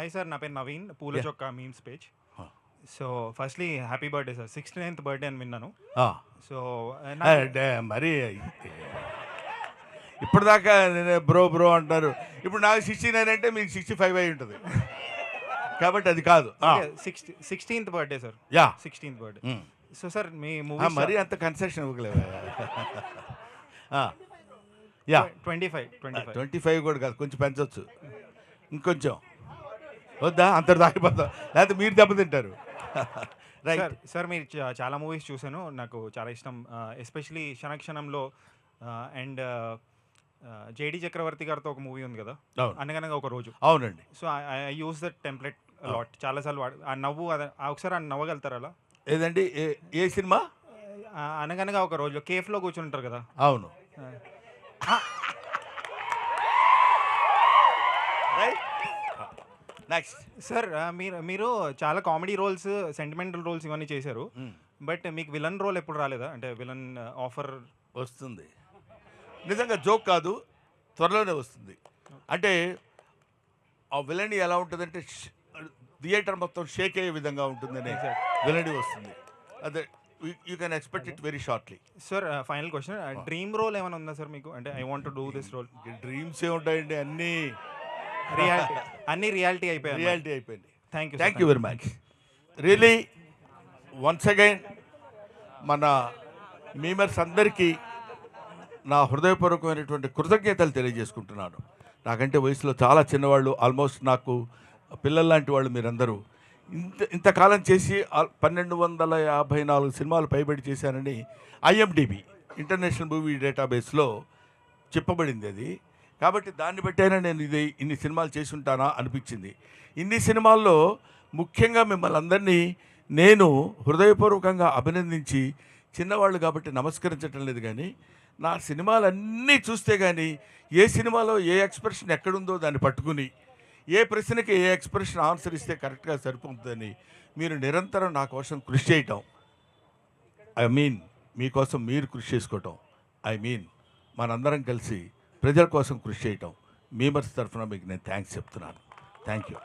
Hi sir, నా పేరు నవీన్, పూల Yeah. చొక్కా memes page. Huh. So firstly happy birthday sir, 69th birthday అని విన్నాను. Ah. సో మరి ఇప్పటిదాకా నేను బ్రో అంటారు. ఇప్పుడు నాకు 69 అంటే మీకు 65 అయి ఉంటుంది కాబట్టి అది కాదు. 16th birthday sir, yeah 16th birthday. So sir మీ మూవీ మరీ అంత కన్సెషన్ ఇవ్వలేవా? యా 25 కూడా కాదు, కొంచెం పెంచవచ్చు, ఇంకొంచెం వద్దా? అంత దాగిపోతాం, లేకపోతే మీరు దెబ్బతింటారు. రైట్ సార్ మీరు చాలా మూవీస్ చూశాను, నాకు చాలా ఇష్టం. ఎస్పెషలీ క్షణక్షణంలో అండ్ జేడి చక్రవర్తి గారితో ఒక మూవీ ఉంది కదా, అనగనగా ఒక రోజు. అవునండి. So I use that template lot, చాలాసార్లు ఆ నవ్వు ఒకసారి ఆ నవ్వగలుగుతారా అలా? ఏదండి? ఏ సినిమా? అనగనగా ఒక రోజు కేఫ్లో కూర్చుంటారు కదా. అవును. నెక్స్ట్ సార్ మీరు చాలా కామెడీ రోల్స్, సెంటిమెంటల్ రోల్స్ ఇవన్నీ చేశారు, బట్ మీకు విలన్ రోల్ ఎప్పుడు రాలేదా? అంటే విలన్ ఆఫర్ వస్తుంది, నిజంగా జోక్ కాదు, త్వరలోనే వస్తుంది. అంటే ఆ విలనీ ఎలా ఉంటుందంటే థియేటర్ మొత్తం షేక్ అయ్యే విధంగా ఉంటుందని విలనీ వస్తుంది. అదే you can expect it very shortly. Sir final question, dream role ఏమైనా ఉందా సార్ మీకు? అంటే I want to do this role. Dreams ఏ ఉంటాయండి, అన్ని రియాలిటీ అయిపోయింది. Thank you very much. Really once again మన మీమర్స్ అందరికీ నా హృదయపూర్వకమైనటువంటి కృతజ్ఞతలు తెలియజేసుకుంటున్నాను. నాకంటే వయసులో చాలా చిన్నవాళ్ళు, ఆల్మోస్ట్ నాకు పిల్లల్లాంటి వాళ్ళు మీరందరూ. ఇంతకాలం చేసి 1254 సినిమాలు పైబడి చేశానని IMDb ఇంటర్నేషనల్ మూవీ డేటాబేస్లో చెప్పబడింది అది. కాబట్టి దాన్ని బట్టైనా నేను ఇన్ని సినిమాలు చేసి ఉంటానా అనిపించింది. ఇన్ని సినిమాల్లో ముఖ్యంగా మిమ్మల్ని అందరినీ నేను హృదయపూర్వకంగా అభినందించి, చిన్నవాళ్ళు కాబట్టి నమస్కరించటం లేదు, కానీ నా సినిమాలన్నీ చూస్తే కానీ ఏ సినిమాలో ఏ ఎక్స్ప్రెషన్ ఎక్కడుందో దాన్ని పట్టుకుని ఏ ప్రశ్నకి ఏ ఎక్స్ప్రెషన్ ఆన్సర్ ఇస్తే కరెక్ట్గా సరిపోతుందని మీరు నిరంతరం నా కోసం కృషి చేయటం, మీకోసం మీరు కృషి చేసుకోవటం, మనందరం కలిసి ప్రజల కోసం కృషి చేయటం, మీమర్స్ తరఫున మీకు నేను థ్యాంక్స్ చెప్తున్నాను. Thank you.